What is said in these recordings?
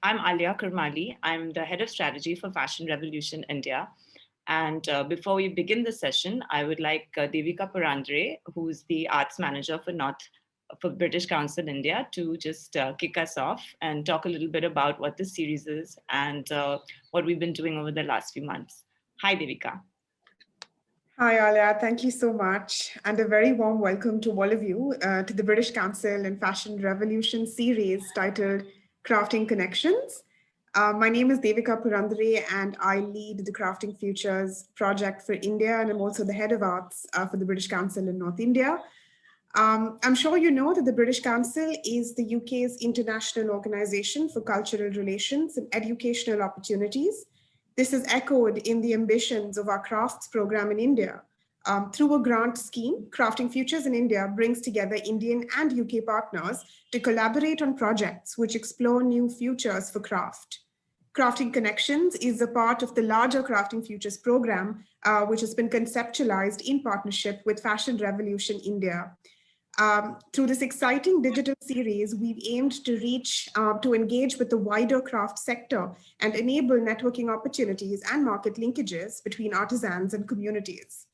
I'm Alia Kurmali. I'm the head of strategy for Fashion Revolution India. And before we begin the session, I would like Devika Purandre, who's the arts manager for British Council India, to just kick us off and talk a little bit about what this series is and what we've been doing over the last few months. Hi, Devika. Hi, Alia. Thank you so much. And a very warm welcome to all of you to the British Council and Fashion Revolution series titled Crafting Connections. My name is Devika Purandre, and I lead the Crafting Futures project for India, and I'm also the head of arts for the British Council in North India. I'm sure you know that the British Council is the UK's international organization for cultural relations and educational opportunities. This is echoed in the ambitions of our crafts program in India. Through a grant scheme, Crafting Futures in India brings together Indian and UK partners to collaborate on projects which explore new futures for craft. Crafting Connections is a part of the larger Crafting Futures program, which has been conceptualized in partnership with Fashion Revolution India. Through this exciting digital series, we've aimed to to engage with the wider craft sector and enable networking opportunities and market linkages between artisans and communities.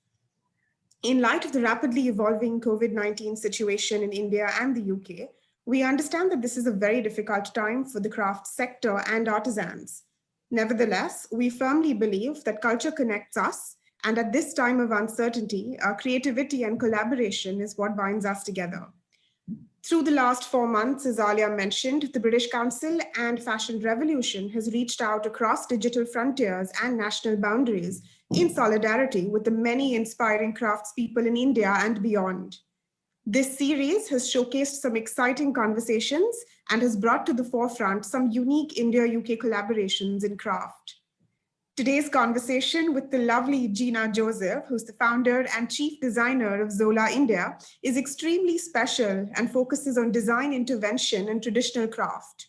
In light of the rapidly evolving COVID-19 situation in India and the UK, we understand that this is a very difficult time for the craft sector and artisans. Nevertheless, we firmly believe that culture connects us, and at this time of uncertainty, creativity and collaboration is what binds us together. Through the last 4 months, as Alia mentioned, the British Council and Fashion Revolution has reached out across digital frontiers and national boundaries in solidarity with the many inspiring craftspeople in India and beyond. This series has showcased some exciting conversations and has brought to the forefront some unique India-UK collaborations in craft. Today's conversation with the lovely Gina Joseph, who's the founder and chief designer of Zola India, is extremely special and focuses on design intervention and traditional craft.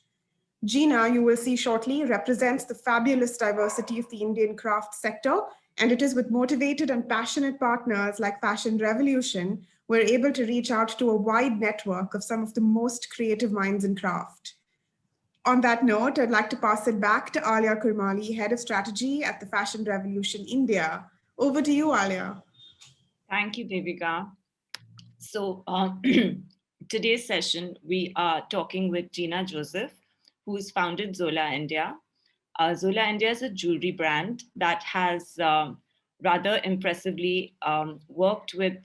Gina, you will see shortly, represents the fabulous diversity of the Indian craft sector, and it is with motivated and passionate partners like Fashion Revolution, we're able to reach out to a wide network of some of the most creative minds in craft. On that note, I'd like to pass it back to Alia Kurmali, Head of Strategy at the Fashion Revolution India. Over to you, Alia. Thank you, Devika. So today's session, we are talking with Gina Joseph, who's founded Zola India. Zola India is a jewelry brand that has rather impressively worked with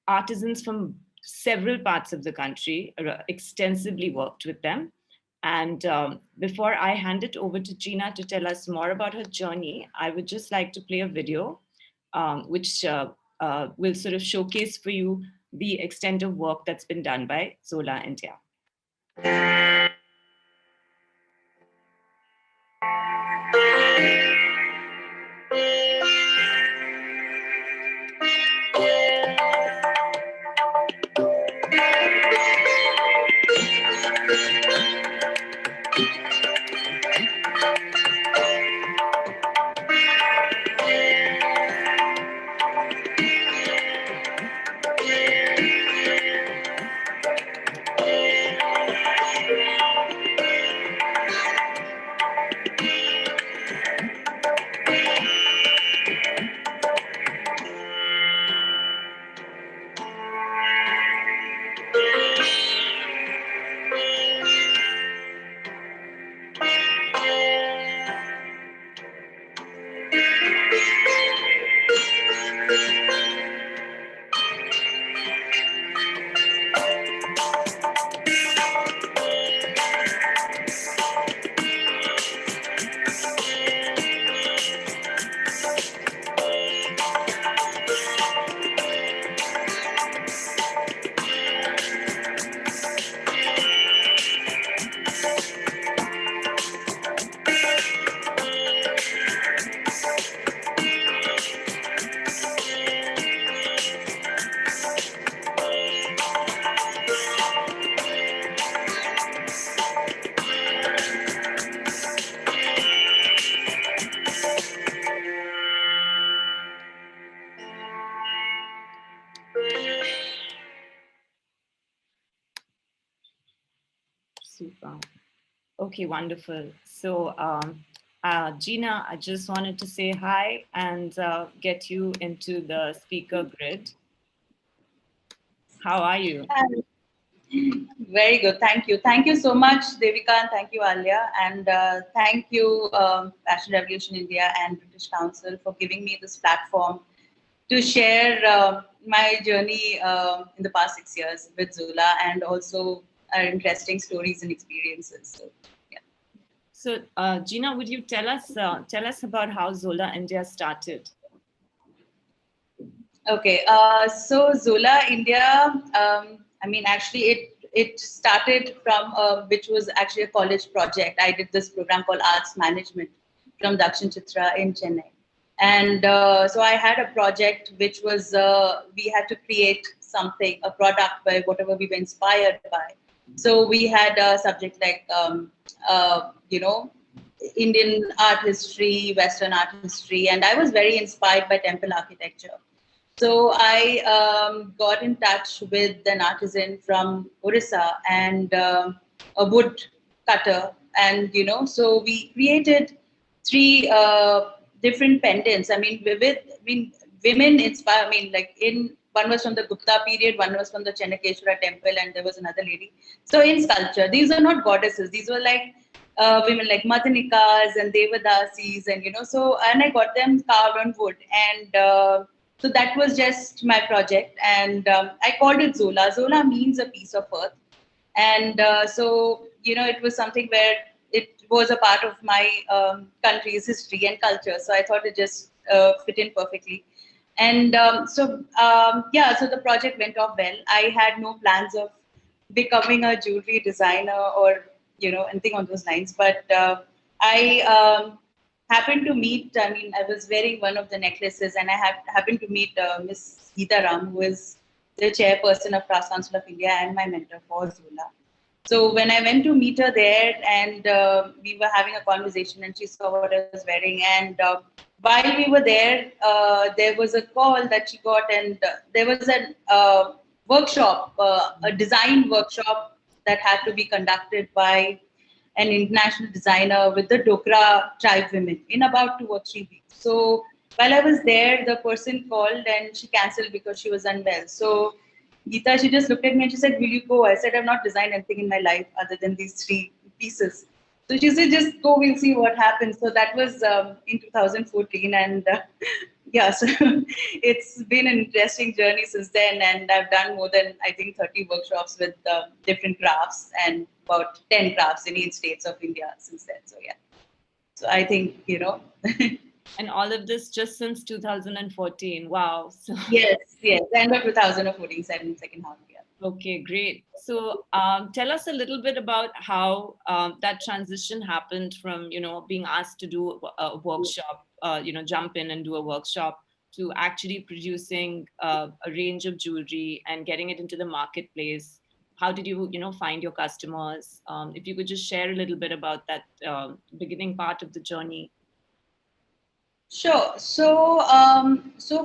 artisans from several parts of the country, extensively worked with them. And before I hand it over to Gina to tell us more about her journey, I would just like to play a video which will sort of showcase for you the extent of work that's been done by Zola India. Super. Okay, wonderful. So, Gina, I just wanted to say hi and get you into the speaker grid. How are you? Very good. Thank you. Thank you so much, Devika, and thank you, Alia. And thank you, Fashion Revolution India and British Council for giving me this platform to share my journey in the past 6 years with Zola and also interesting stories and experiences. So, yeah. So, Gina, would you tell us about how Zola India started? Okay. So Zola India, I mean, actually, it started from which was actually a college project. I did this program called Arts Management from Dakshin Chitra in Chennai. And so I had a project which was we had to create something, a product by whatever we were inspired by. So we had a subject like Indian art history, Western art history, and I was very inspired by temple architecture. So I got in touch with an artisan from Orissa and a wood cutter, and so we created three different pendants. I mean, women inspire. I mean, like in one was from the Gupta period, one was from the Chennakeshwara temple, and there was another lady. So in sculpture, these are not goddesses; these were like women like Madanikas and Devadasis, and so and I got them carved on wood and. So that was just my project, and I called it Zola. Zola means a piece of earth, and so it was something where it was a part of my country's history and culture. So I thought it just fit in perfectly, and yeah, so the project went off well. I had no plans of becoming a jewelry designer or anything on those lines, but I happened to meet, I mean, I was wearing one of the necklaces and I happened to meet Miss Geeta Ram, who is the chairperson of Trust Council of India and my mentor for Zola. So when I went to meet her there and we were having a conversation and she saw what I was wearing, and while we were there was a call that she got, and there was a workshop, a design workshop that had to be conducted by an international designer with the Dokra tribe women in about 2 or 3 weeks. So while I was there, the person called and she cancelled because she was unwell. So Geeta, she just looked at me and she said, "Will you go?" I said, "I've not designed anything in my life other than these three pieces." So she said, "Just go, we'll see what happens." So that was in 2014. And yeah, so it's been an interesting journey since then. And I've done more than, I think, 30 workshops with different crafts and about 10 crafts in each states of India since then. So yeah. So I think, And all of this just since 2014. Wow. So yes, end of 2014, second half, yeah. okay, great. So tell us a little bit about how that transition happened from, being asked to do a workshop, jump in and do a workshop, to actually producing a range of jewelry and getting it into the marketplace. How did you, find your customers? If you could just share a little bit about that beginning part of the journey. Sure. So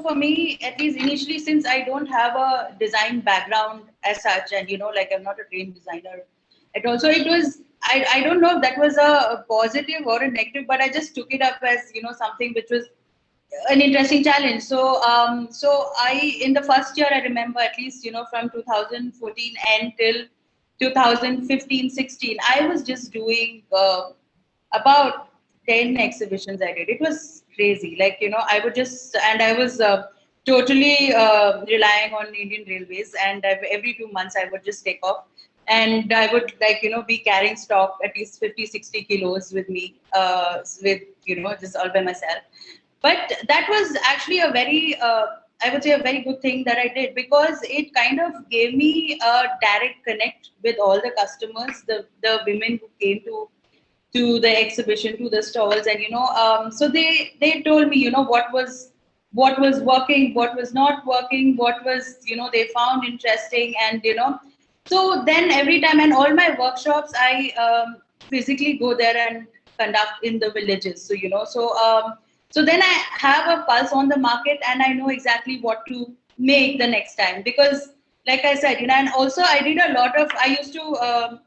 for me, at least initially, since I don't have a design background as such, and like I'm not a trained designer at all, so it was, I don't know if that was a positive or a negative, but I just took it up as something which was an interesting challenge. So I, in the first year, I remember, at least from 2014 and till 2015-16, I was just doing about 10 exhibitions I did. It was crazy. Like, I would just, and I was totally relying on Indian Railways, and every 2 months I would just take off. And I would, like, be carrying stock at least 50, 60 kilos with me, with, just all by myself. But that was actually a very, I would say, a very good thing that I did, because it kind of gave me a direct connect with all the customers, the women who came to the exhibition, to the stalls, and so they told me what was working, what was not working, what was they found interesting, and so then every time, and all my workshops, I physically go there and conduct in the villages. So so then I have a pulse on the market, and I know exactly what to make the next time, because like I said, and also I did a lot of, I used to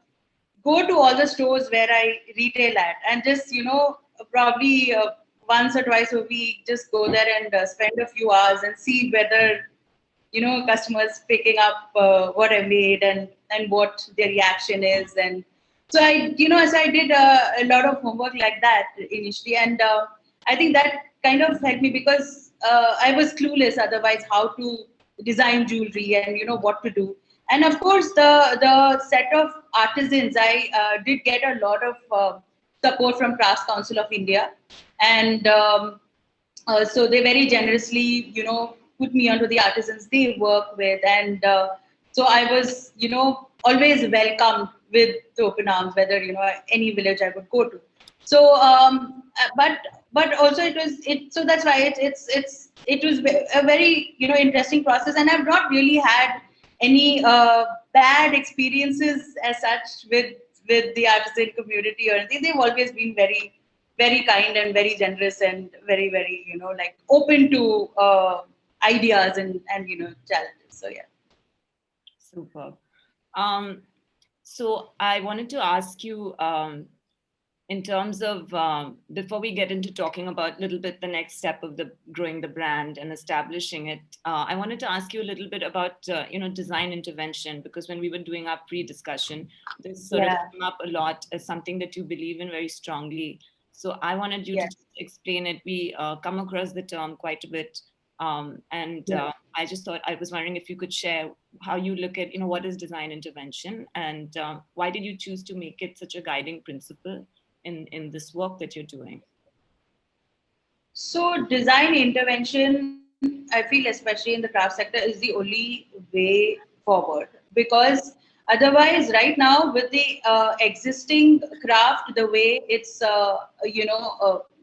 go to all the stores where I retail at, and just probably once or twice a week, just go there and spend a few hours and see whether customers picking up what I made, and what their reaction is. And so I did a lot of homework like that initially, and I think that kind of helped me, because I was clueless otherwise how to design jewelry and what to do. And of course, the set of artisans, I did get a lot of support from Crafts Council of India, and so they very generously, put me onto the artisans they work with, and so I was, always welcomed with open arms, whether any village I would go to. So, but also so that's why it was a very interesting process, and I've not really had any bad experiences as such with the artisan community or anything. They've always been very, very kind and very generous and very, very, like open to ideas and challenges. So yeah. Super. So I wanted to ask you, in terms of, before we get into talking about a little bit the next step of growing the brand and establishing it, I wanted to ask you a little bit about, design intervention, because when we were doing our pre-discussion, this sort of came up a lot as something that you believe in very strongly. So I wanted you to just explain it. We come across the term quite a bit. I just thought, I was wondering if you could share how you look at, what is design intervention, and why did you choose to make it such a guiding principle in this work that you're doing? So design intervention, I feel, especially in the craft sector, is the only way forward, because otherwise, right now, with the existing craft, the way it's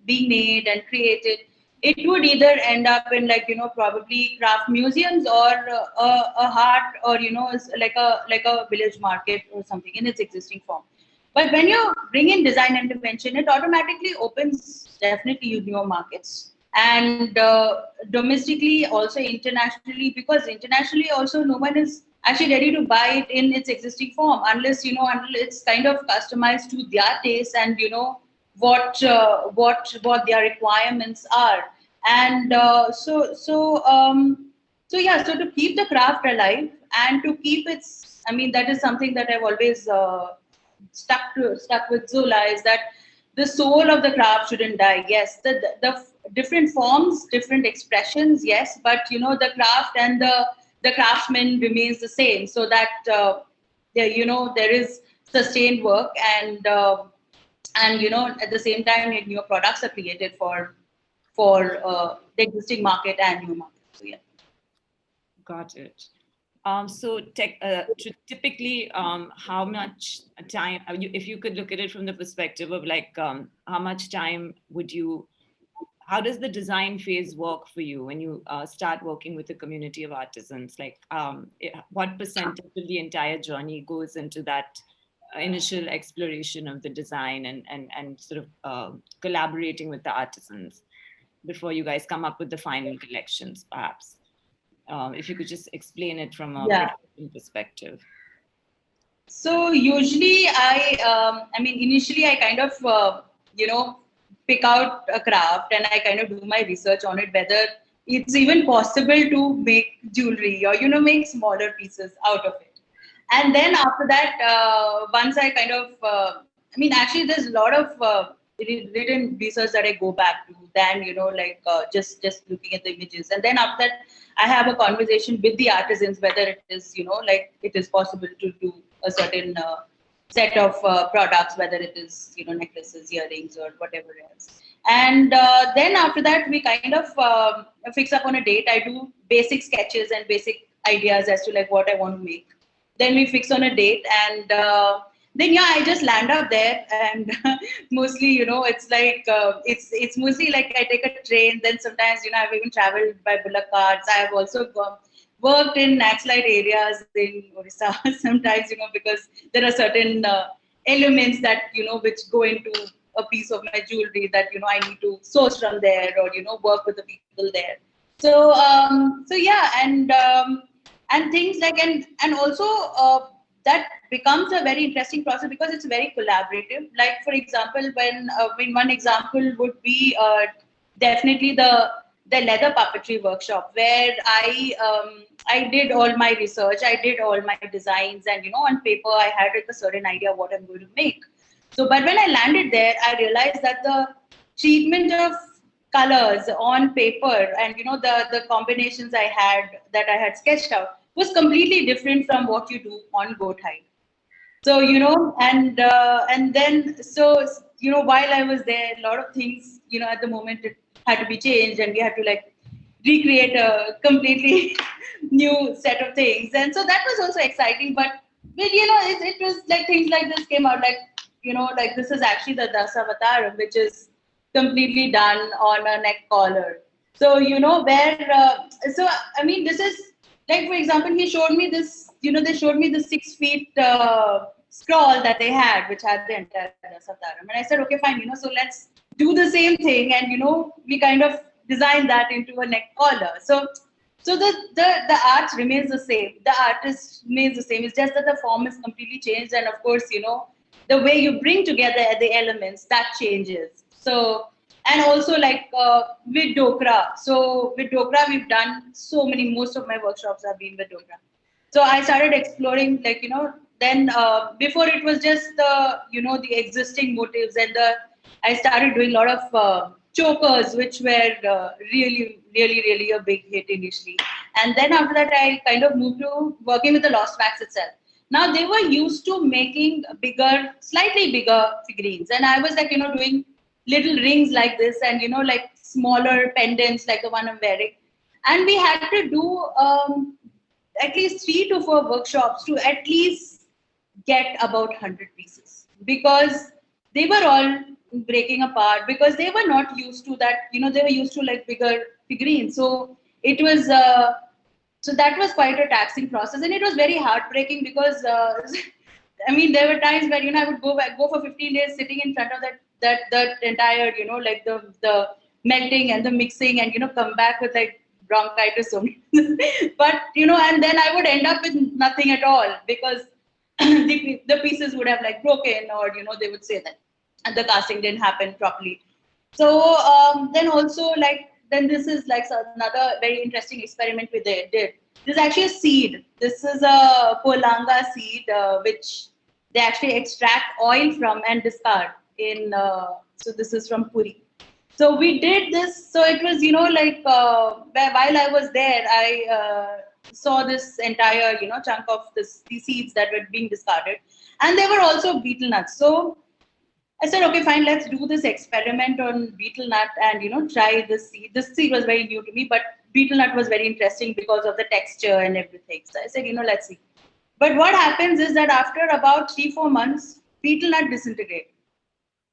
being made and created, it would either end up in probably craft museums, or a heart, or like a village market or something in its existing form. But when you bring in design intervention, it automatically opens definitely new markets, and domestically, also internationally, because internationally also no one is actually ready to buy it in its existing form unless until it's kind of customized to their taste and what their requirements are. And so to keep the craft alive and to keep its, I mean, that is something that I've always stuck with Zola, is that the soul of the craft shouldn't die. Yes, the different forms, different expressions, yes, but the craft and the craftsman remains the same, so that there is sustained work, and at the same time new products are created for the existing market and new market. So yeah. Got it. So typically, how much time, if you could look at it from the perspective of how much time how does the design phase work for you when you start working with a community of artisans? What percentage of the entire journey goes into that initial exploration of the design and sort of collaborating with the artisans before you guys come up with the final collections, perhaps? If you could just explain it from a production perspective. So usually initially I kind of, pick out a craft and I kind of do my research on it, whether it's even possible to make jewelry or, make smaller pieces out of it. And then after that, once I kind of, actually there's a lot of written research that I go back to than, just looking at the images. And then after that, I have a conversation with the artisans, whether it is, it is possible to do a certain set of products, whether it is, necklaces, earrings, or whatever else. And then after that, we kind of fix up on a date. I do basic sketches and basic ideas as to what I want to make. Then we fix on a date, and then I just land up there, and mostly it's it's mostly I take a train. Then sometimes I've even traveled by bullock carts. I have also worked in Naxalite areas in Orissa sometimes, because there are certain elements that which go into a piece of my jewelry that I need to source from there, or work with the people there. So yeah, and things and also that becomes a very interesting process because it's very collaborative. Like for example, when one example would be definitely the leather puppetry workshop, where I did all my research, I did all my designs, and on paper I had like a certain idea of what I'm going to make. So, but when I landed there, I realized that the treatment of colors on paper and the combinations I had sketched out was completely different from what you do on goat hide. So and then so while I was there, a lot of things at the moment it had to be changed, and we had to like recreate a completely new set of things, and so that was also exciting. But it was like things like this came out, like like this is actually the Dasavataram, which is completely done on a neck collar. So where so I mean, this is like, for example, he showed me this, they showed me the 6 feet scroll that they had, which had the entire Dasavataram. And I said, okay, fine, so let's do the same thing, and we kind of design that into a neck collar. So the art remains the same, the artist remains the same. It's just that the form is completely changed, and of course the way you bring together the elements, that changes. So, and also like with Dokra. So with Dokra we've done most of my workshops have been with Dokra. So I started exploring, like then before it was just the the existing motifs, and I started doing a lot of chokers, which were really a big hit initially. And then after that, I kind of moved to working with the lost wax itself. Now they were used to making slightly bigger figurines, and I was like doing little rings like this, and like smaller pendants like the one I'm wearing. And we had to do at least 3 to 4 workshops to at least get about 100 pieces, because they were all breaking apart, because they were not used to that. They were used to like bigger figurines. So it was so that was quite a taxing process, and it was very heartbreaking because I mean, there were times where I would go for 15 days sitting in front of that entire like the melting and the mixing, and come back with like bronchitis only. But and then I would end up with nothing at all, because the pieces would have like broken, or they would say that the casting didn't happen properly. So then also then this is like another very interesting experiment we did. This is actually a seed. This is a polanga seed, which they actually extract oil from and discard in. So this is from Puri. So we did this. So it was like while I was there, I saw this entire chunk of these seeds that were being discarded, and they were also betel nuts. So I said, okay, fine, let's do this experiment on betel nut and try this seed. This seed was very new to me, but betel nut was very interesting because of the texture and everything. So I said, let's see. But what happens is that after about 3-4 months, betel nut disintegrated.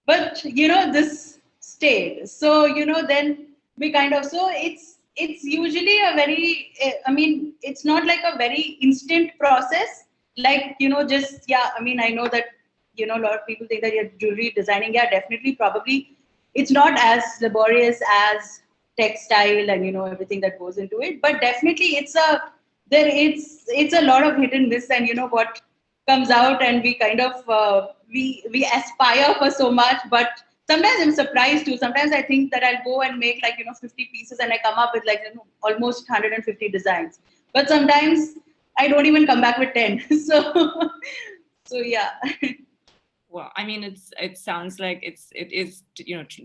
But this stayed. So then we kind of, so it's usually a very, I mean, it's not like a very instant process. Like just I mean, I know that a lot of people think that you're jewelry designing. Yeah, definitely, probably it's not as laborious as textile and everything that goes into it. But definitely, it's a lot of hit and miss, and what comes out, and we kind of we aspire for so much, but sometimes I'm surprised too. Sometimes I think that I'll go and make like 50 pieces, and I come up with like almost 150 designs. But sometimes I don't even come back with 10. So yeah. Well, I mean, it sounds like it is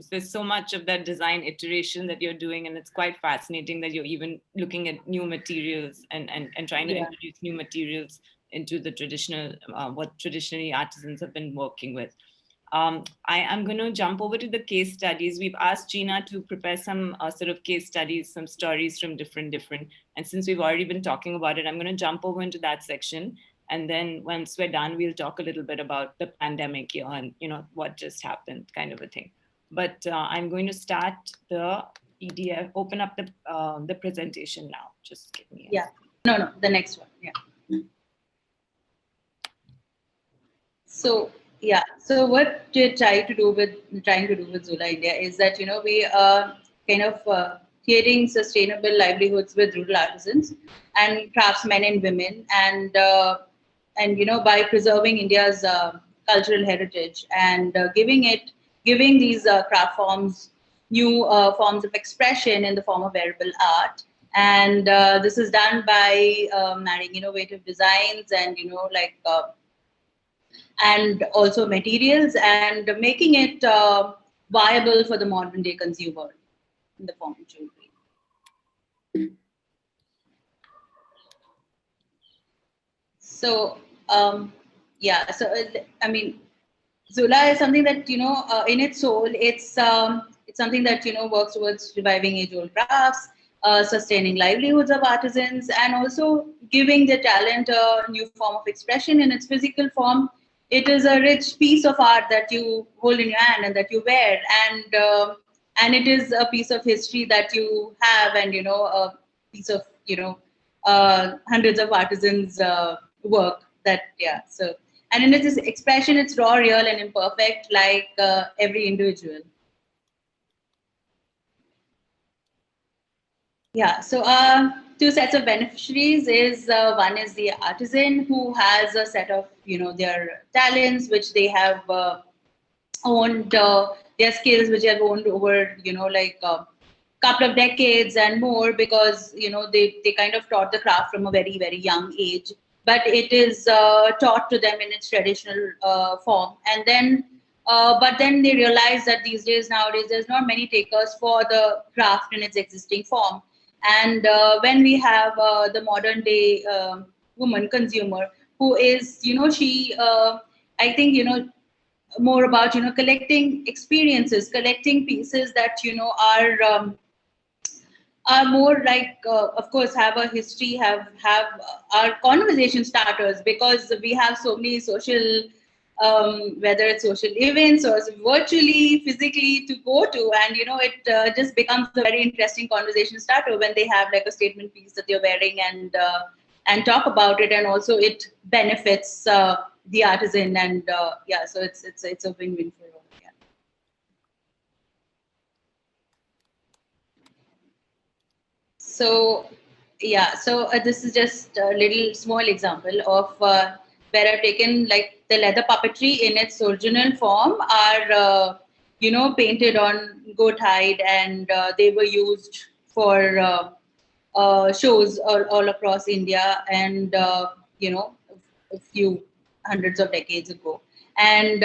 there's so much of that design iteration that you're doing, and it's quite fascinating that you're even looking at new materials and trying to introduce new materials into the traditional what traditionally artisans have been working with. I am going to jump over to the case studies. We've asked Gina to prepare some sort of case studies, some stories from different, and since we've already been talking about it, I'm going to jump over into that section. And then once we're done, we'll talk a little bit about the pandemic year and what just happened, kind of a thing. But I'm going to start the PDF, open up the presentation now. Just give me No, the next one. Yeah. So what we're trying to do with Zola India is that we are kind of creating sustainable livelihoods with rural artisans and craftsmen and women, and by preserving India's cultural heritage and giving these craft forms new forms of expression in the form of wearable art. And this is done by adding innovative designs and and also materials, and making it viable for the modern day consumer in the form of jewelry. So Zola is something that in its soul, it's something that works towards reviving age-old crafts, sustaining livelihoods of artisans, and also giving the talent a new form of expression in its physical form. It is a rich piece of art that you hold in your hand and that you wear, and it is a piece of history that you have, and a piece of hundreds of artisans' work. And in its expression, it's raw, real, and imperfect, like every individual. Yeah. So two sets of beneficiaries is one is the artisan, who has a set of their talents which they have owned, their skills which they have owned over couple of decades and more, because they kind of taught the craft from a very, very young age, but it is taught to them in its traditional form. And then but then they realize that nowadays there's not many takers for the craft in its existing form. And when we have the modern day woman consumer, who is she I think more about collecting experiences, collecting pieces that are more like, of course, have a history, have our conversation starters, because we have so many social, whether it's social events or virtually, physically to go to, and it just becomes a very interesting conversation starter when they have like a statement piece that they're wearing, and talk about it, and also it benefits the artisan, and so it's a win-win for all. So this is just a little small example of where I've taken like the leather puppetry in its original form are painted on goat hide, and they were used for shows all across India, and a few hundreds of decades ago, and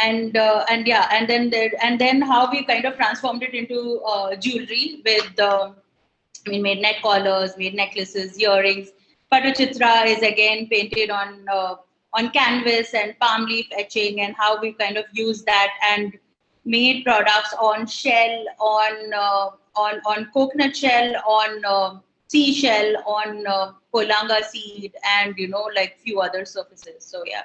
and then how we kind of transformed it into jewelry with made neck collars, made necklaces, earrings. Patachitra is again painted on canvas and palm leaf etching, and how we kind of used that and made products on shell, on coconut shell, on seashell, on polanga seed, and like few other surfaces. So yeah.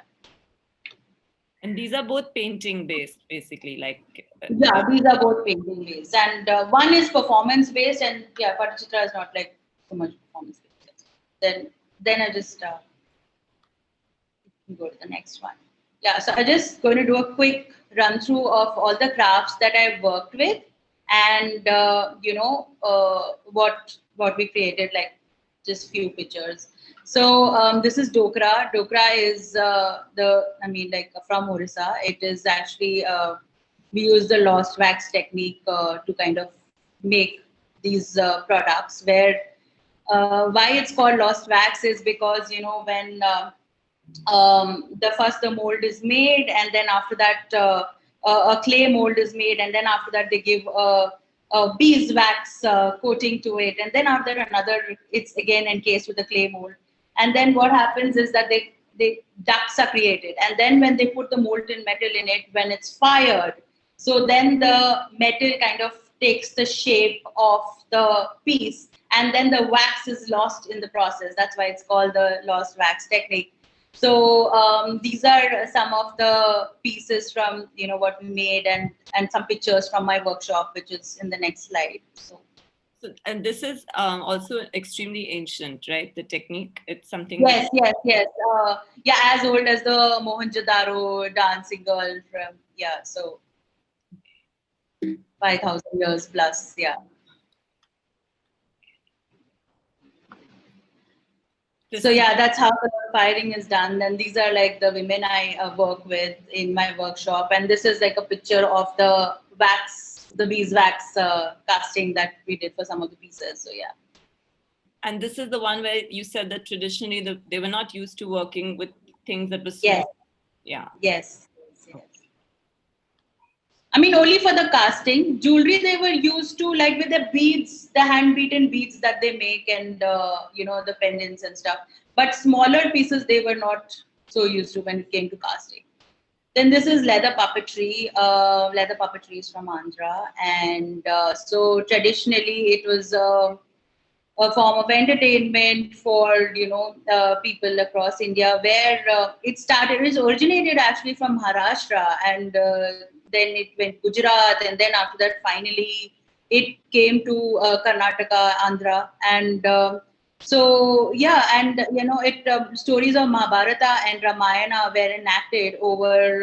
And these are both painting based, basically, like. Yeah, these are both painting based, and one is performance based, and yeah, Patachitra is not like so much performance based. Then I just go to the next one. Yeah, so I'm just going to do a quick run through of all the crafts that I've worked with, and what we created, like just few pictures. So this is dokra. Dokra is from Orissa. It is actually we use the lost wax technique to kind of make these products. Where why it's called lost wax is because when the mold is made, and then after that a clay mold is made, and then after that they give a beeswax coating to it, and then after another it's again encased with a clay mold. And then what happens is that they ducts are created, and then when they put the molten metal in it, when it's fired, so then the metal kind of takes the shape of the piece, and then the wax is lost in the process. That's why it's called the lost wax technique. So these are some of the pieces from what we made, and some pictures from my workshop, which is in the next slide. So and this is also extremely ancient, right? The technique, it's something. Yes. As old as the Mohenjo-daro dancing girl from so 5,000 years plus. Yeah. So yeah, that's how the firing is done. And these are like the women I work with in my workshop. And this is like a picture of the wax, the beeswax casting that we did for some of the pieces. So yeah. And this is the one where you said that traditionally they were not used to working with things that were small. Yes. Yeah. Yes. I mean, only for the casting. Jewelry, they were used to, like with the beads, the hand-beaten beads that they make, and the pendants and stuff. But smaller pieces, they were not so used to when it came to casting. Then this is leather puppetry. Leather puppetry is from Andhra, and so traditionally it was a form of entertainment for people across India, where it started. It originated actually from Maharashtra, and then it went Gujarat, and then after that, finally, it came to Karnataka, Andhra, and so yeah, and it stories of Mahabharata and Ramayana were enacted over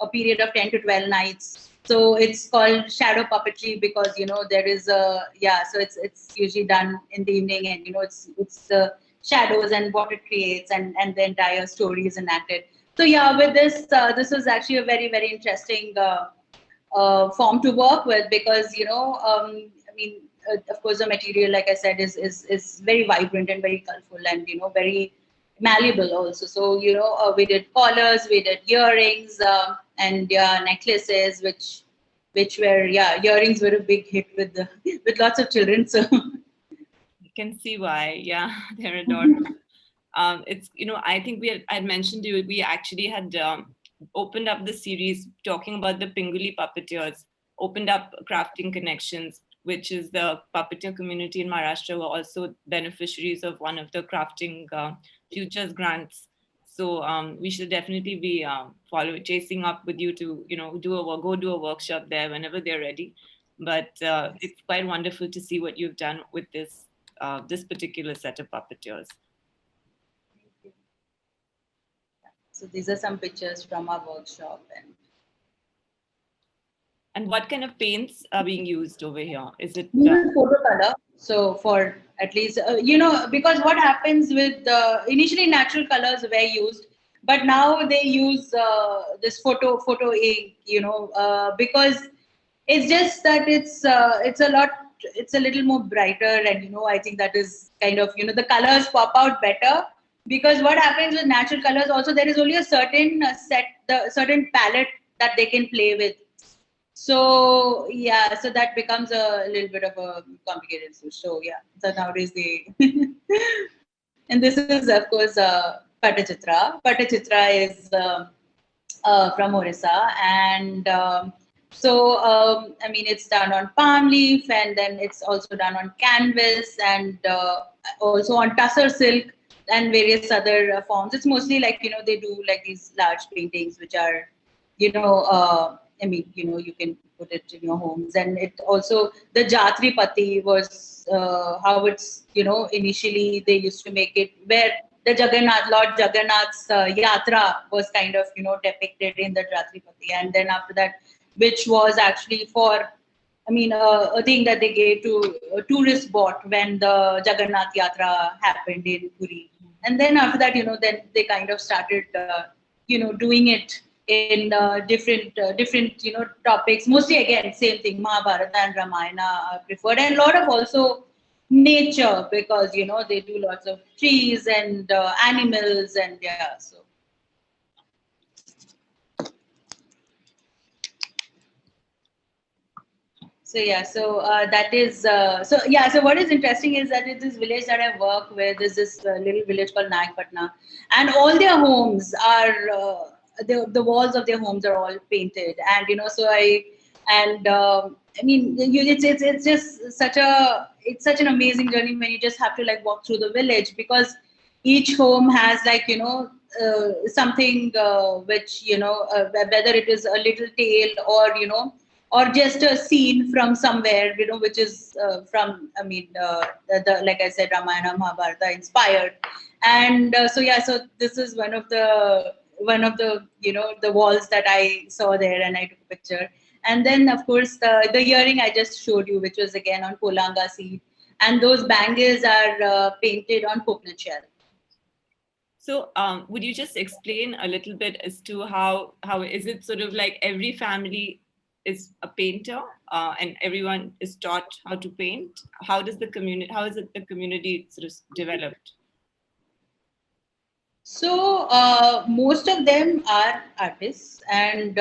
a period of 10 to 12 nights. So it's called shadow puppetry because there is so it's usually done in the evening, and it's shadows and what it creates, and the entire story is enacted. So yeah, with this this is actually a very, very interesting form to work with, because of course the material, like I said, is very vibrant and very colorful, and very malleable also. So we did collars, we did earrings, and necklaces, which were earrings were a big hit with with lots of children. So you can see why. Yeah, they're adorable. It's I think I mentioned to you, we actually had opened up the series talking about the Pinguli puppeteers, opened up Crafting Connections, which is the puppeteer community in Maharashtra, who are also beneficiaries of one of the Crafting Futures grants. So we should definitely be chasing up with you to go do a workshop there whenever they're ready. But it's quite wonderful to see what you've done with this particular set of puppeteers. So these are some pictures from our workshop. And what kind of paints are being used over here? Is it photo color? So for at least because what happens with initially natural colors were used, but now they use this photo ink. Because it's just that it's a little more brighter, and I think that is kind of the colors pop out better. Because what happens with natural colors also, there is only a certain certain palette that they can play with. So yeah, so that becomes a little bit of a complicated issue. So yeah, so nowadays and this is of course Pattachitra. Pattachitra is from Orissa, and it's done on palm leaf, and then it's also done on canvas, and also on tussar silk and various other forms. It's mostly like they do like these large paintings, which are you can put it in your homes. And it also, the Jatri Pati was how it's, initially they used to make it, where the Lord Jagannath's Yatra was kind of, depicted in the Jatri Pati. And then after that, which was actually for, a thing that they gave to tourists bought when the Jagannath Yatra happened in Puri. And then after that, then they kind of started, doing it in different topics. Mostly again, same thing, Mahabharata and Ramayana are preferred, and a lot of also nature, because they do lots of trees and animals, and yeah. That is so what is interesting is that in this village that I work with is this little village called Nagpatna, and all their homes are the walls of their homes are all painted, and it's just such an amazing journey when you just have to like walk through the village, because each home has like something which whether it is a little tale or just a scene from somewhere, which is from, like I said, Ramayana, Mahabharata inspired. And so this is one of the the walls that I saw there, and I took a picture. And then of course the earring I just showed you, which was again on Polanga seed, and those bangles are painted on coconut shell. So would you just explain a little bit as to how is it sort of like every family is a painter and everyone is taught how to paint? How does the community, how is it the community sort of developed? So most of them are artists, and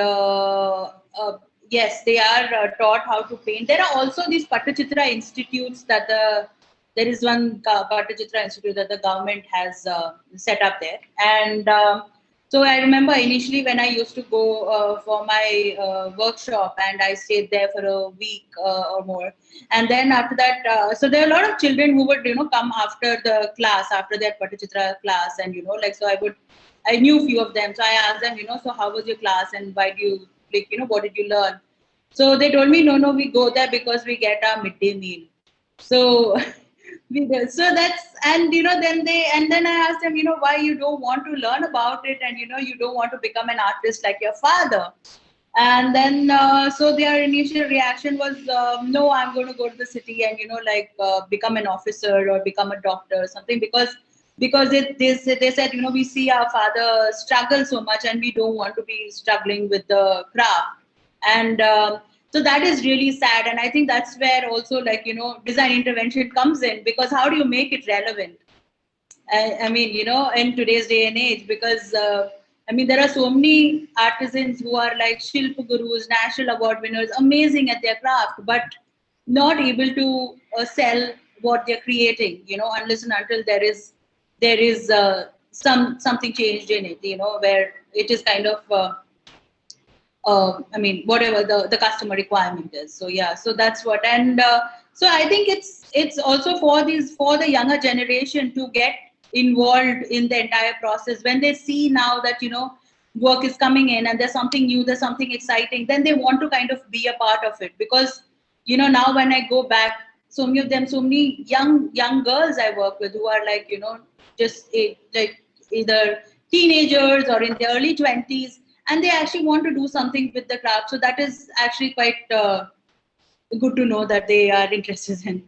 yes, they are taught how to paint. There are also these Pattachitra institutes that there is one Pattachitra institute that the government has set up there, and so I remember initially when I used to go for my workshop, and I stayed there for a week or more, and then after that, so there are a lot of children who would come after the class, after their Pattachitra class, and like so I knew few of them, so I asked them, so how was your class and why do you what did you learn? So they told me, no, we go there because we get our midday meal. So we do. So that's, and then I asked them, why you don't want to learn about it, and you don't want to become an artist like your father. And then so their initial reaction was, no, I'm going to go to the city and become an officer or become a doctor or something, because they said, we see our father struggle so much and we don't want to be struggling with the craft. And so that is really sad, and I think that's where also design intervention comes in, because how do you make it relevant? I mean, in today's day and age, because I mean, there are so many artisans who are like Shilpa Gurus, national award winners, amazing at their craft, but not able to sell what they're creating, unless and until there is something changed in it, where it is kind of I mean, whatever the customer requirement is. So yeah, so that's what, and so I think it's also for the younger generation to get involved in the entire process. When they see now that work is coming in and there's something new, there's something exciting, then they want to kind of be a part of it, because now when I go back, so many young girls I work with who are like just like either teenagers or in their early 20s, and they actually want to do something with the craft. So that is actually quite good to know that they are interested in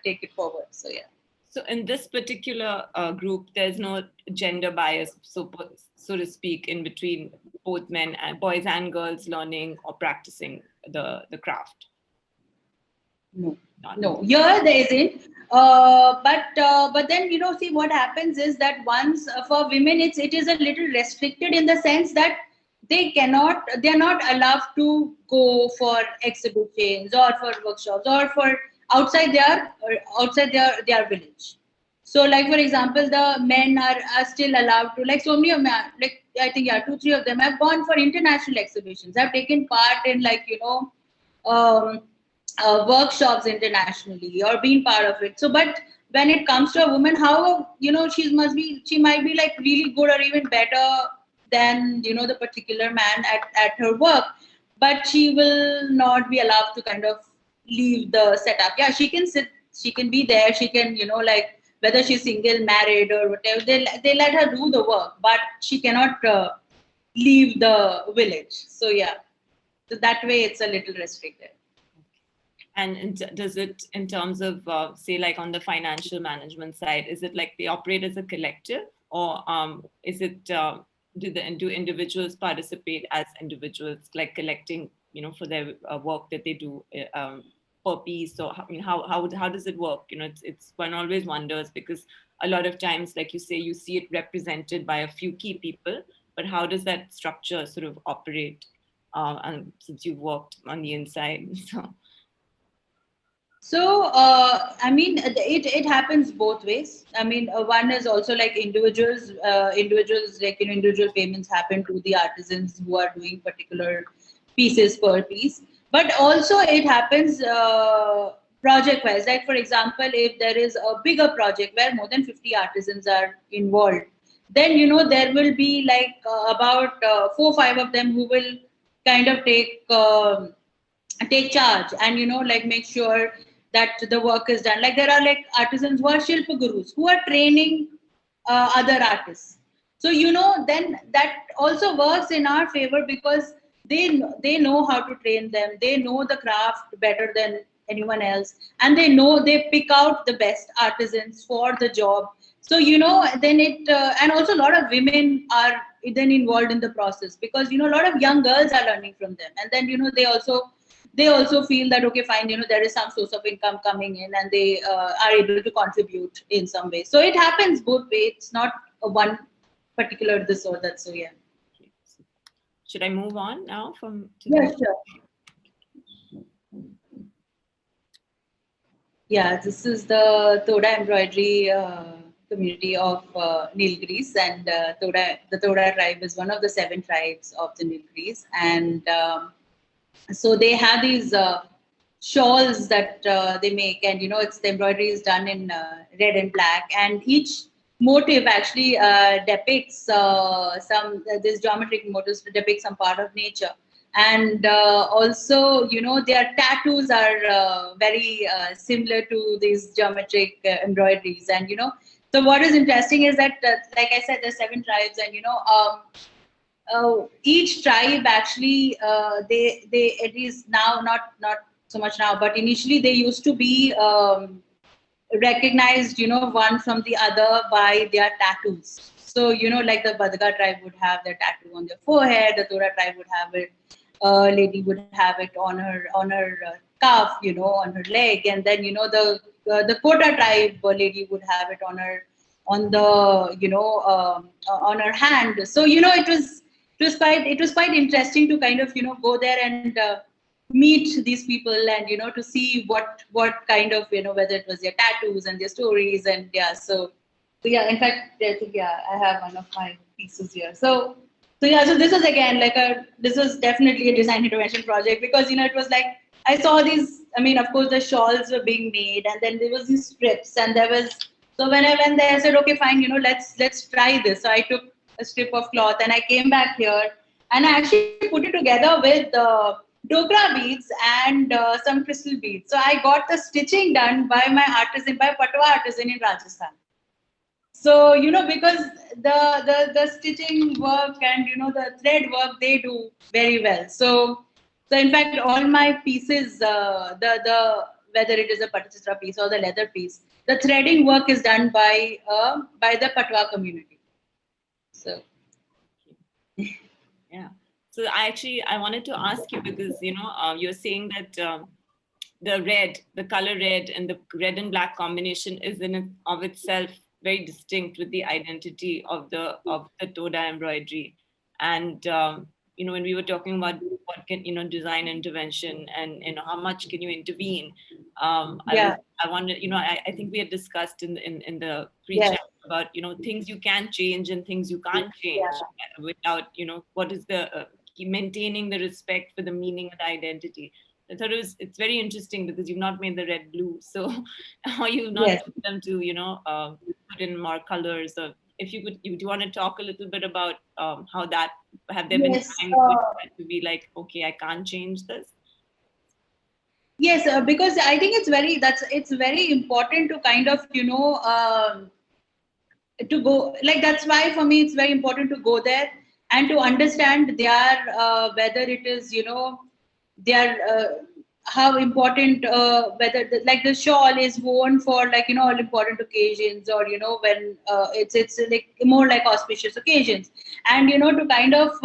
take it forward. So yeah. So in this particular group, there's no gender bias, so to speak, in between both boys and girls learning or practicing the craft. No, here there isn't. But then see what happens is that once for women it is a little restricted, in the sense that they're not allowed to go for exhibitions or for workshops or for outside their village. So like for example, the men are still allowed to, like so many of them, like I think 2-3 of them have gone for international exhibitions, have taken part in um, workshops internationally or being part of it. So but when it comes to a woman, how she might be like really good or even better than the particular man at her work, but she will not be allowed to kind of leave the setup. Yeah, she can sit, she can be there, she can like whether she's single, married or whatever, they let her do the work, but she cannot leave the village. So yeah, so that way it's a little restricted. And does it, in terms of say like on the financial management side, is it like they operate as a collective, or is it do individuals participate as individuals, like collecting for their work that they do per piece? So I mean, how does it work? It's one always wonders, because a lot of times, like you say, you see it represented by a few key people, but how does that structure sort of operate? And since you've worked on the inside, So, I mean, it happens both ways. I mean, one is also like individuals like, individual payments happen to the artisans who are doing particular pieces per piece. But also it happens project wise. Like, for example, if there is a bigger project where more than 50 artisans are involved, then, there will be like about 4-5 of them who will kind of take charge and, like make sure that the work is done. Like there are like artisans who are Shilpa Gurus who are training other artists. So, then that also works in our favor, because they know how to train them. They know the craft better than anyone else, and they know they pick out the best artisans for the job. So then it and also a lot of women are then involved in the process, because a lot of young girls are learning from them, and then they also feel that, okay, fine, there is some source of income coming in, and they are able to contribute in some way. So it happens both ways. It's not a one particular this or that. So yeah. Should I move on now from? Yeah, sure. Yeah, this is the Toda embroidery community of Nilgiris, and the Toda tribe is one of the 7 tribes of the Nilgiris, and so they have these shawls that they make, and it's the embroidery is done in red and black, and each motive actually depicts this geometric motifs to depict some part of nature. And also, their tattoos are very similar to these geometric embroideries. And so what is interesting is that, like I said, there's 7 tribes, and each tribe actually they at least now, not so much now, but initially they used to be recognized, one from the other by their tattoos. So like the Badaga tribe would have their tattoo on their forehead, the Tora tribe would have it, lady would have it on her calf, on her leg, and then the Kota tribe lady would have it on her hand. So it was quite interesting to kind of go there and meet these people, and to see what kind of whether it was their tattoos and their stories, and so yeah, in fact I think I have one of my pieces here. So this was again this was definitely a design intervention project, because it was like I saw these, I mean, of course the shawls were being made, and then there was these strips, and there was, so when I went there I said, okay, fine, let's try this. So I took a strip of cloth and I came back here and I actually put it together with Dogra beads and some crystal beads. So I got the stitching done by my artisan, by Patwa artisan in Rajasthan. So because the stitching work and the thread work they do very well. So in fact all my pieces, the whether it is a Patachitra piece or the leather piece, the threading work is done by the Patwa community. So yeah. So I wanted to ask you, because you're saying that the color red and the red and black combination is of itself very distinct with the identity of the Toda embroidery. And when we were talking about what can design intervention and how much can you intervene, I wonder, I think we had discussed in the pre-chat about things you can change and things you can't change without what is the maintaining the respect for the meaning and the identity. I thought it's very interesting, because you've not made the red blue, so how you've not put them to put in more colors. Or if you could, do you want to talk a little bit about how that, have there been times to be like, okay, I can't change this? Yes, because I think it's very important to kind of to go, like, that's why for me it's very important to go there and to understand their whether it is their how important whether the shawl is worn for all important occasions, or when it's like more like auspicious occasions, and to kind of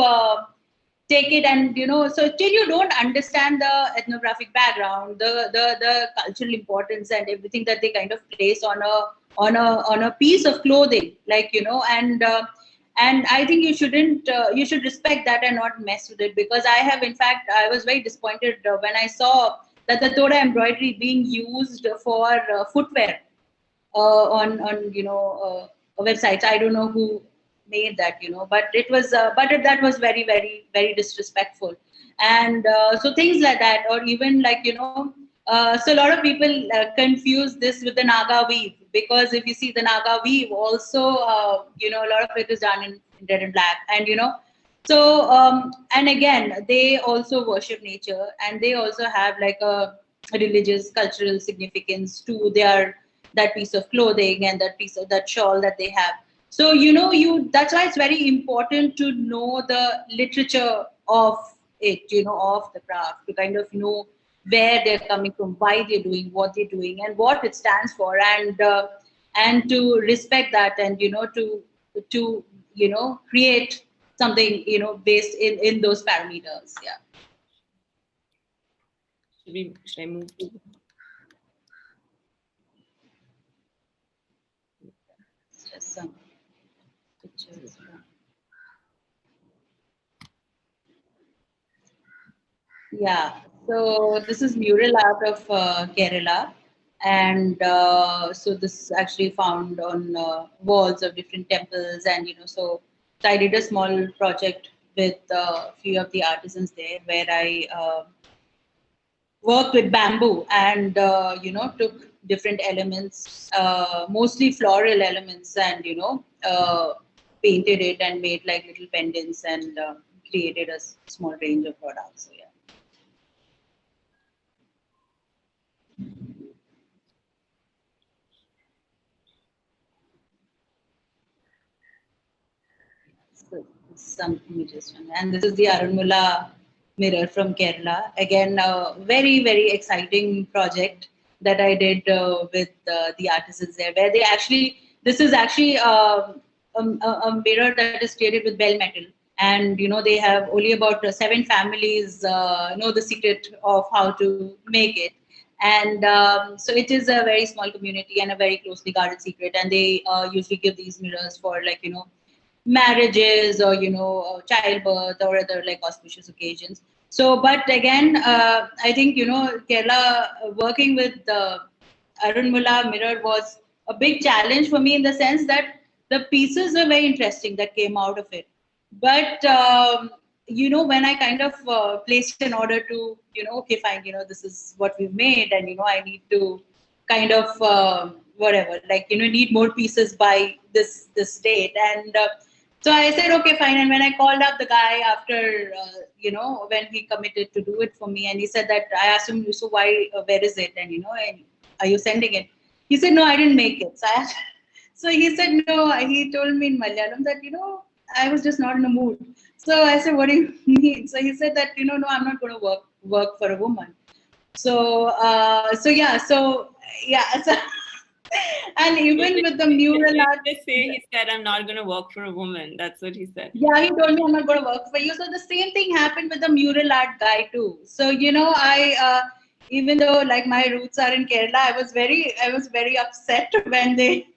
take it, and so till you don't understand the ethnographic background, the cultural importance and everything that they kind of place on a piece of clothing, and I think you shouldn't you should respect that and not mess with it. Because I was very disappointed when I saw that the Toda embroidery being used for footwear on websites. I don't know who made that, but that was very, very, very disrespectful. And so things like that, or even so a lot of people confuse this with the Naga weave, because if you see the Naga weave also, a lot of it is done in red and black, and so and again they also worship nature, and they also have a religious cultural significance to that piece of clothing and that shawl that they have. So that's why it's very important to know the literature of it, of the craft, to kind of know where they're coming from, why they're doing what they're doing, and what it stands for, and to respect that, and to create something based in those parameters. Yeah. Should I move to? Just some pictures. Yeah, so this is mural art of Kerala, and so this is actually found on walls of different temples, and so I did a small project with a few of the artisans there, where I worked with bamboo and took different elements, mostly floral elements, and painted it and made like little pendants, and created a small range of products. So yeah. So some images from, and this is the Arunmula mirror from Kerala. Again, a very, very exciting project that I did with the artisans there, where they actually, this is actually a mirror that is created with bell metal. And they have only about 7 families know the secret of how to make it. And so it is a very small community and a very closely guarded secret. And they usually give these mirrors for marriages, or childbirth, or other like auspicious occasions. So but again, I think Kerala, working with the Arunmula mirror was a big challenge for me, in the sense that the pieces were very interesting that came out of it, but when I kind of placed an order to okay, fine, this is what we've made, and I need to kind of whatever, like need more pieces by this date. And so I said, okay, fine. And when I called up the guy after, when he committed to do it for me, and he said that, I asked him, so why, where is it? And, and are you sending it? He said, no, I didn't make it. So he said, no, he told me in Malayalam that, I was just not in the mood. So I said, what do you mean? So he said that, no, I'm not going to work for a woman. So, so yeah. So and even with the mural art, he said, I'm not going to work for a woman. That's what he said. Yeah, he told me, I'm not going to work for you. So the same thing happened with the mural art guy too. So I even though like my roots are in Kerala, I was very upset when they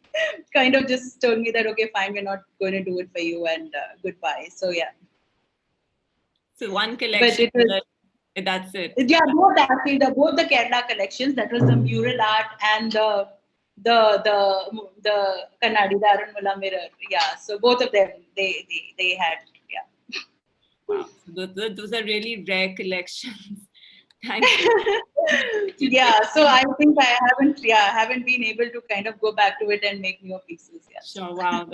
kind of just told me that, okay, fine, we're not going to do it for you, and goodbye. So yeah. So one collection. That's it. Yeah, both actually, both the Kerala collections. That was the mural art and the Kannadi, the Arunmula mirror. Yeah, so both of them they had. Yeah. Wow, those are really rare collections. Thank you. Yeah, so I think I haven't been able to kind of go back to it and make more pieces. Yeah. Sure. Wow,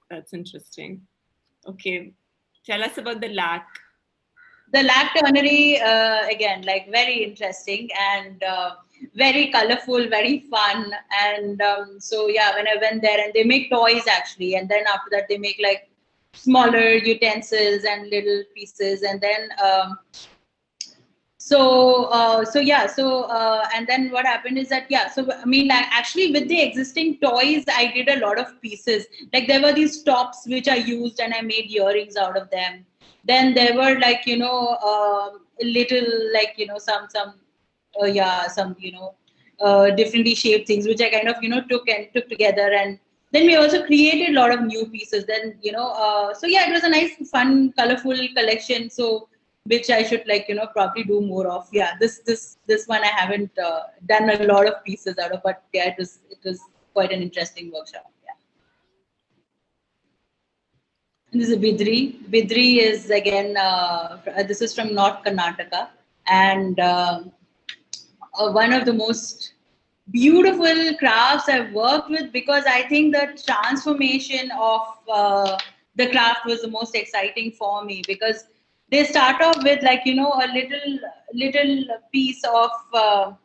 that's interesting. Okay, tell us about the lac. The lac turnery, again, like very interesting and very colorful, very fun. And so yeah, when I went there, and they make toys actually, and then after that they make like smaller utensils and little pieces, and then and then what happened is that, yeah, so I mean, like, actually with the existing toys, I did a lot of pieces. Like there were these tops which I used, and I made earrings out of them. Then there were like little like some differently shaped things which I kind of took together, and then we also created a lot of new pieces. Then so yeah, it was a nice, fun, colorful collection. So which I should probably do more of. Yeah, this one I haven't done a lot of pieces out of, but yeah, it was quite an interesting workshop. And this is Bidri. Bidri is again, this is from North Karnataka, and one of the most beautiful crafts I've worked with, because I think the transformation of the craft was the most exciting for me, because they start off with like a little piece of where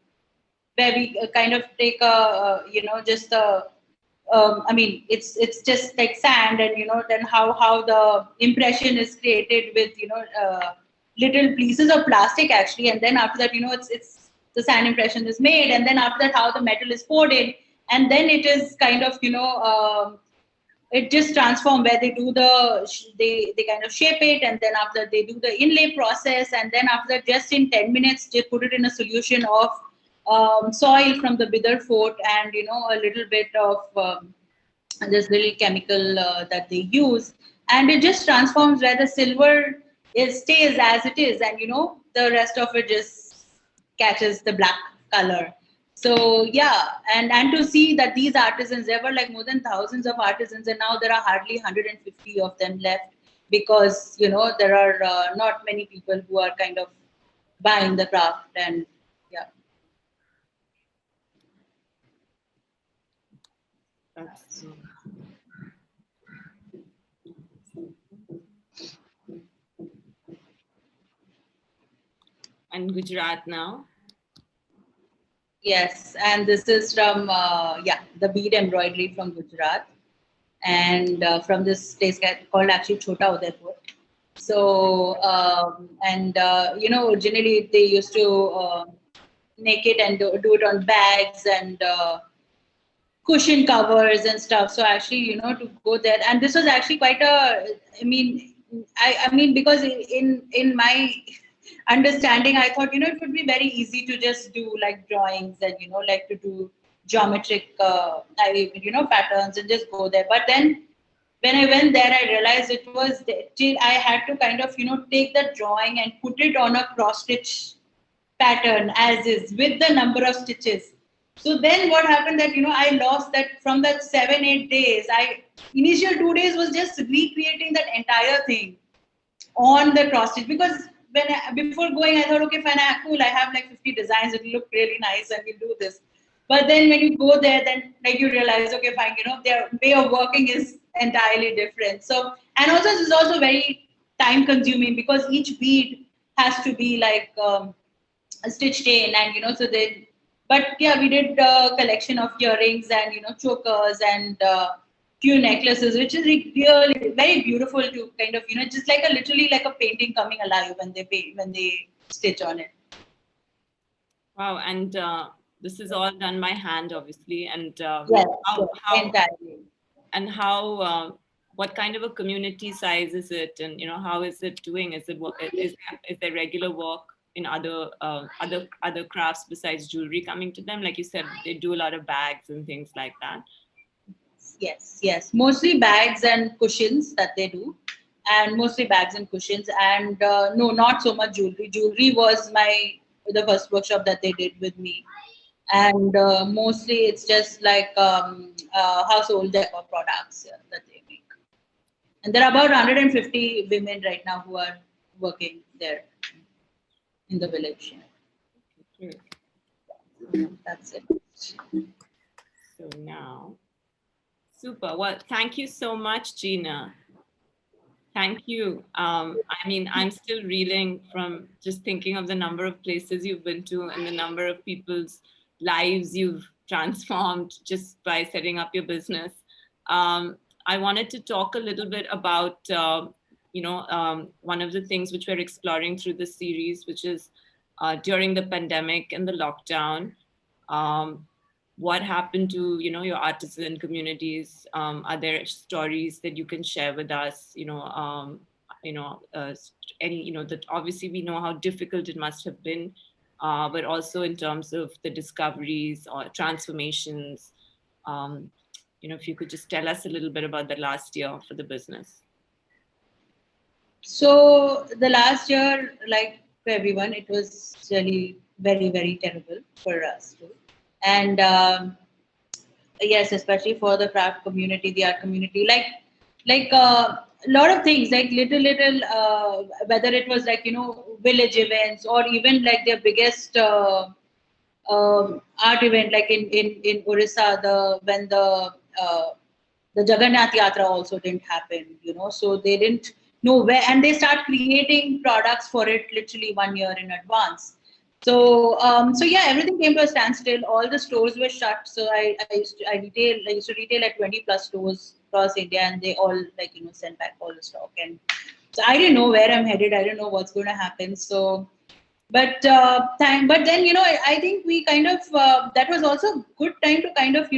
we kind of take a just a I mean, it's just like sand, and then how the impression is created with little pieces of plastic actually, and then after that it's the sand impression is made, and then after that how the metal is poured in, and then it is kind of, it just transform where they do they kind of shape it, and then after they do the inlay process, and then after just in 10 minutes they put it in a solution of soil from the Bidar fort, and a little bit of this little chemical that they use, and it just transforms where the silver stays as it is, and the rest of it just catches the black color. So yeah, and to see that these artisans, there were like more than thousands of artisans, and now there are hardly 150 of them left, because there are not many people who are kind of buying the craft. And yeah, That's and Gujarat now. yes, and this is from the Bead Embroidery from Gujarat, and from this place called actually Chota Udaipur. So originally they used to make it and do it on bags and cushion covers and stuff. So actually, to go there, and this was actually quite a, I mean, because in my understanding, I thought, it would be very easy to just do like drawings and, like to do geometric, patterns and just go there. But then when I went there, I realized it was till I had to kind of, take that drawing and put it on a cross stitch pattern as is with the number of stitches. So then what happened that, I lost that from that 7-8 days. Initial 2 days was just recreating that entire thing on the cross stitch, because before going, I thought, okay, fine, cool, I have like 50 designs, it'll look really nice and we'll do this. But then when you go there, then like you realize, okay, fine, their way of working is entirely different. So, and also this is also very time consuming, because each bead has to be like stitched in, and so they, but yeah, we did a collection of earrings and chokers and few necklaces, which is really very beautiful to kind of just like literally like a painting coming alive when they stitch on it. Wow, and this is all done by hand, obviously, and Yes, how entirely. and how what kind of a community size is it, and how is it doing? Is there regular work in other crafts besides jewelry coming to them? Like you said, they do a lot of bags and things like that. Yes, mostly bags and cushions that they do, and mostly bags and cushions, and no, not so much jewelry. Jewelry was the first workshop that they did with me, and mostly it's just like household decor products that they make. And there are about 150 women right now who are working there in the village. That's it. So now, super. Well, thank you so much, Gina. Thank you. I mean, I'm still reeling from just thinking of the number of places you've been to and the number of people's lives you've transformed just by setting up your business. I wanted to talk a little bit about, one of the things which we're exploring through this series, which is during the pandemic and the lockdown. What happened to your artisan communities? Are there stories that you can share with us? That obviously we know how difficult it must have been, but also in terms of the discoveries or transformations. If you could just tell us a little bit about the last year for the business. So the last year, like for everyone, it was really very, very terrible for us too. And yes, especially for the craft community, the art community, like a lot of things, like little, whether it was like, village events, or even like their biggest art event, like in Orissa, when the Jagannath Yatra also didn't happen, so they didn't know where, and they start creating products for it literally 1 year in advance. So yeah, everything came to a standstill. All the stores were shut. So I used to retail at 20 plus stores across India, and they all sent back all the stock. And so I didn't know where I'm headed. I didn't know what's going to happen. So But but then, I think we kind of, that was also good time to kind of,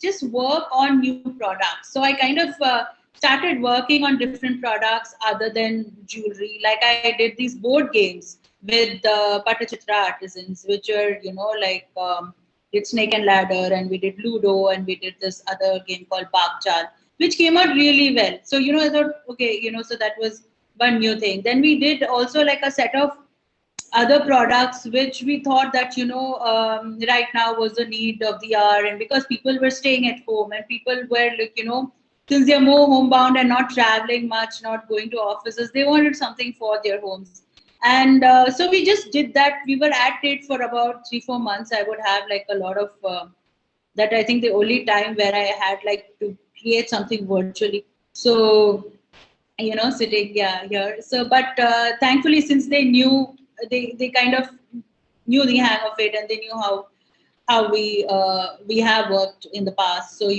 just work on new products. So I kind of started working on different products other than jewelry. Like I did these board games with Puppetry Artisans, which are, did Snake and Ladder, and we did Ludo, and we did this other game called Bakchal, which came out really well. So, I thought, okay, so that was one new thing. Then we did also like a set of other products which we thought that right now was the need of the hour, and because people were staying at home and people were like, since they're more homebound and not traveling much, not going to offices, they wanted something for their homes. And so we just did that. We were at it for about 3-4 months. I would have like a lot of that. I think the only time where I had like to create something virtually. So sitting here. So but thankfully, since they knew, they kind of knew the hang of it, and they knew how we have worked in the past. So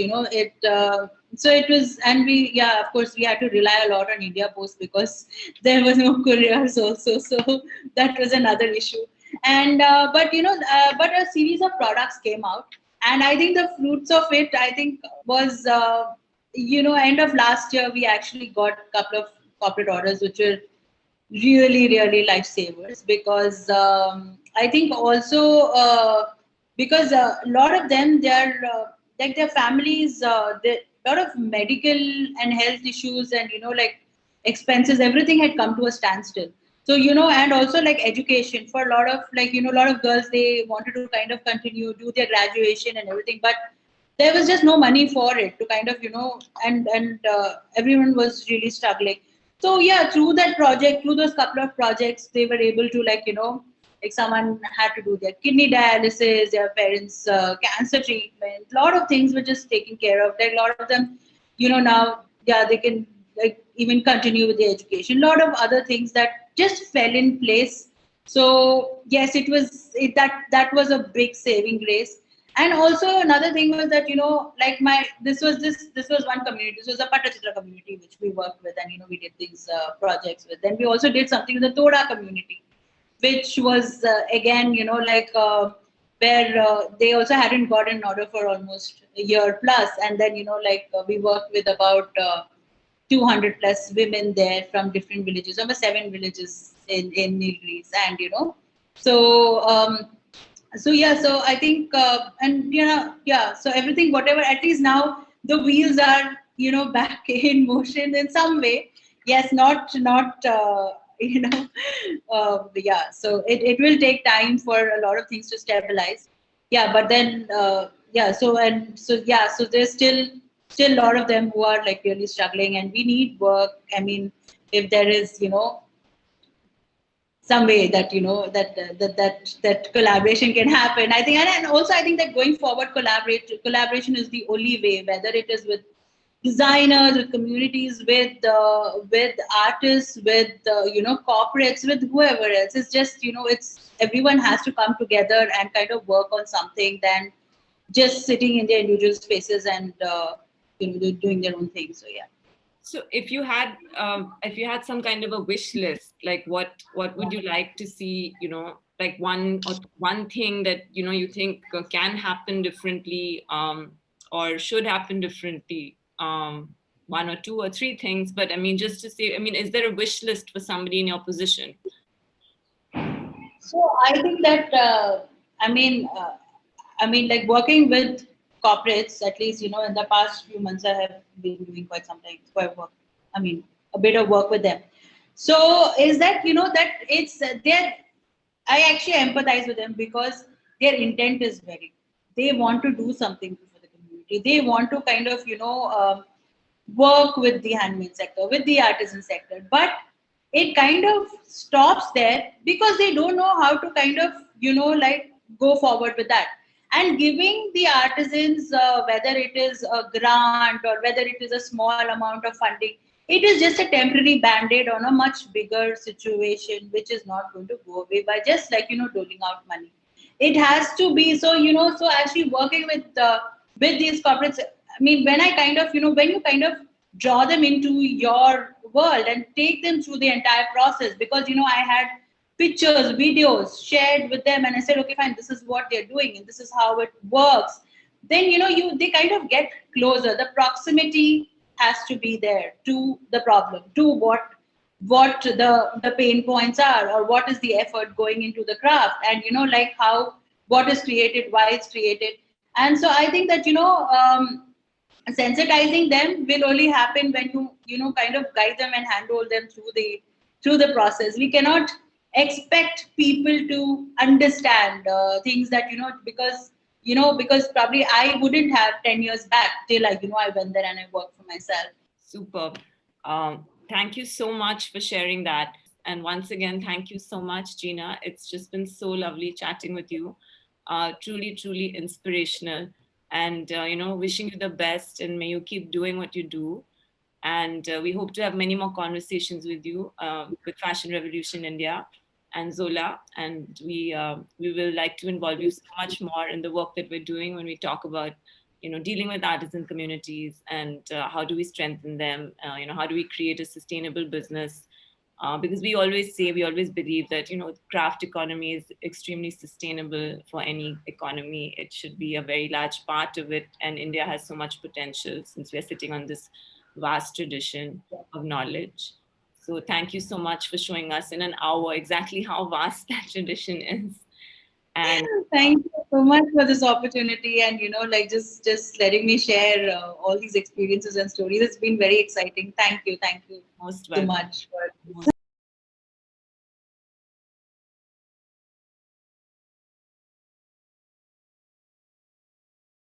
so it was, and we of course we had to rely a lot on India Post because there was no couriers also. So that was another issue. And but a series of products came out, and I think the fruits of it, I think, was end of last year we actually got a couple of corporate orders which were really, really lifesavers, because I think also because a lot of them, they're like their families, a lot of medical and health issues, and like expenses, everything had come to a standstill. So and also like education for a lot of like a lot of girls, they wanted to kind of continue, do their graduation and everything, but there was just no money for it to kind of and everyone was really struggling. So through that project, through those couple of projects, they were able to like like someone had to do their kidney dialysis, their parents cancer treatment, a lot of things were just taken care of. Like a lot of them now they can like even continue with the education, a lot of other things that just fell in place. So yes, it was that was a big saving grace. And also another thing was that like this was one community. This was a Patachitra community which we worked with, and we did these projects with. Then we also did something with the Toda community, which was again like where they also hadn't gotten an order for almost a year plus, and then like we worked with about 200 plus women there from different villages, over 7 villages in Nilgiris, and so. So so I think and so everything, whatever, at least now the wheels are back in motion in some way. Yes, not so it will take time for a lot of things to stabilize. But then so there's still a lot of them who are like really struggling, and we need work. I mean, if there is some way that that collaboration can happen, I think. And also I think that going forward, collaboration is the only way, whether it is with designers, with communities, with artists, with corporates, with whoever else. It's just it's everyone has to come together and kind of work on something than just sitting in their individual spaces and doing their own thing. So So if you had some kind of a wish list, like what would you like to see, like one thing that you think can happen differently, or should happen differently, one or two or three things, but I mean, just to say, I mean, is there a wish list for somebody in your position? So I think that I mean like working with corporates, at least in the past few months, I have been doing quite work. I mean, a bit of work with them. So is that that it's I actually empathize with them, because their intent is they want to do something for the community. They want to kind of work with the handmade sector, with the artisan sector, but it kind of stops there because they don't know how to kind of like go forward with that. And giving the artisans, whether it is a grant or whether it is a small amount of funding, it is just a temporary band-aid on a much bigger situation, which is not going to go away by just like doling out money. It has to be so so actually working with these corporates. I mean, when I kind of when you kind of draw them into your world and take them through the entire process, because I had pictures, videos shared with them, and I said, okay, fine, this is what they're doing and this is how it works. Then they kind of get closer. The proximity has to be there to the problem, to what the pain points are, or what is the effort going into the craft, and like how what is created, why it's created. And so I think that sensitizing them will only happen when you kind of guide them and handhold them through the process. We cannot expect people to understand things that because probably I wouldn't have 10 years back till I went there and I worked for myself. Superb. Thank you so much for sharing that. And once again, thank you so much, Gina. It's just been so lovely chatting with you. Truly, truly inspirational. And, wishing you the best, and may you keep doing what you do. And we hope to have many more conversations with you with Fashion Revolution India and Zola. And we will like to involve you so much more in the work that we're doing when we talk about dealing with artisan communities, and how do we strengthen them? How do we create a sustainable business? Because we always believe that, craft economy is extremely sustainable for any economy. It should be a very large part of it. And India has so much potential since we're sitting on this vast tradition of knowledge. So thank you so much for showing us in an hour exactly how vast that tradition is. And thank you so much for this opportunity, and just letting me share all these experiences and stories. It's been very exciting. Thank you most so welcome. much for